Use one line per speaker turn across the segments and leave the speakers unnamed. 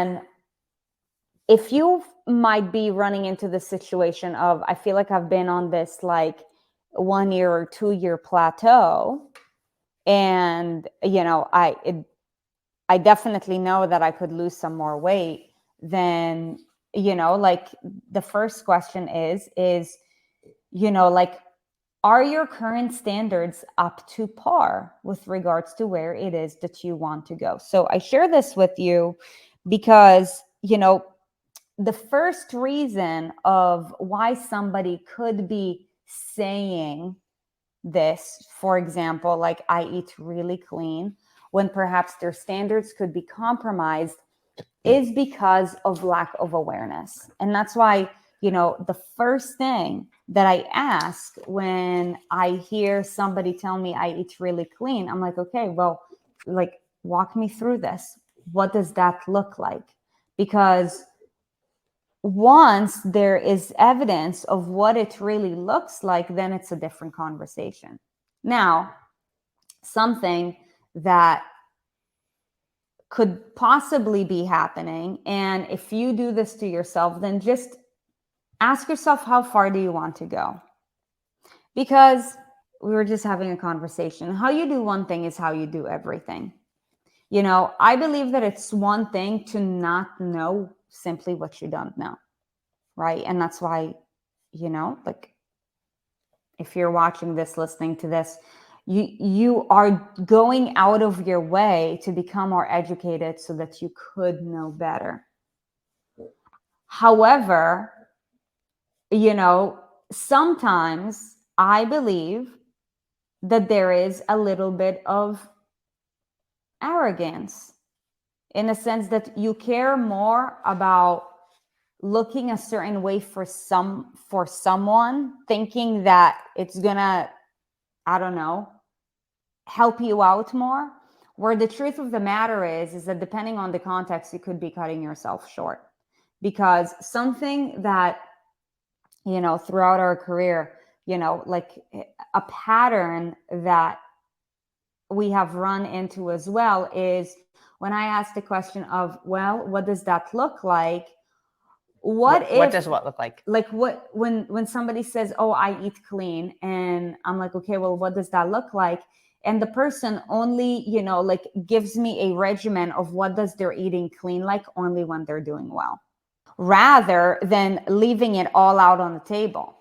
then if you might be running into the situation of, I feel like I've been on this like 1 year or 2 year plateau, and I definitely know that I could lose some more weight, then like the first question is like, are your current standards up to par with regards to where it is that you want to go? So I share this with you because the first reason of why somebody could be saying this, for example, like, I eat really clean, when perhaps their standards could be compromised, is because of lack of awareness. And that's why, the first thing that I ask when I hear somebody tell me I eat really clean, I'm like, okay, well, like, walk me through this. What does that look like? Because once there is evidence of what it really looks like, then it's a different conversation. Now, something that could possibly be happening, and if you do this to yourself, then just ask yourself, how far do you want to go? Because we were just having a conversation. How you do one thing is how you do everything. I believe that it's one thing to not know simply what you don't know, right? And that's why, like, if you're watching this, listening to this, you are going out of your way to become more educated so that you could know better. However, sometimes I believe that there is a little bit of arrogance, in a sense that you care more about looking a certain way for someone, thinking that it's gonna, I don't know, help you out more, where the truth of the matter is that depending on the context, you could be cutting yourself short. Because something that, throughout our career, like a pattern that we have run into as well is when I ask the question of, well, what does that look like? What
does what look like?
Like, what, when somebody says, oh, I eat clean, and I'm like, okay, well, what does that look like? And the person only, like, gives me a regimen of what does their eating clean like only when they're doing well, rather than leaving it all out on the table,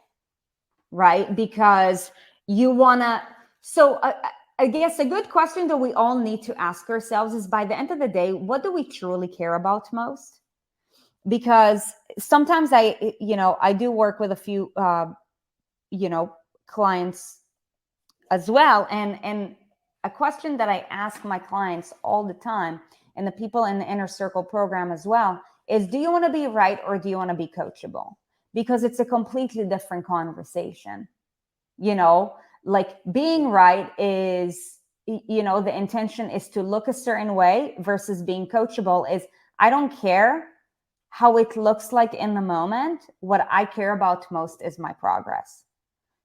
right? Because you want to, so I guess a good question that we all need to ask ourselves is, by the end of the day, what do we truly care about most? Because sometimes I do work with a few, clients as well. And a question that I ask my clients all the time, and the people in the Inner Circle program as well, is, do you want to be right or do you want to be coachable? Because it's a completely different conversation. Like, being right is, the intention is to look a certain way, versus being coachable is, I don't care how it looks like in the moment. What I care about most is my progress.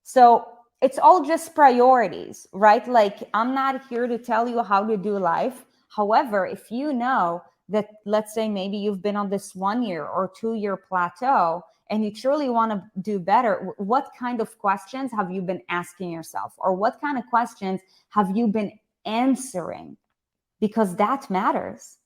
So it's all just priorities, right? Like, I'm not here to tell you how to do life. However, if you know that, let's say maybe you've been on this 1 year or 2 year plateau and you truly want to do better, what kind of questions have you been asking yourself? Or what kind of questions have you been answering? Because that matters.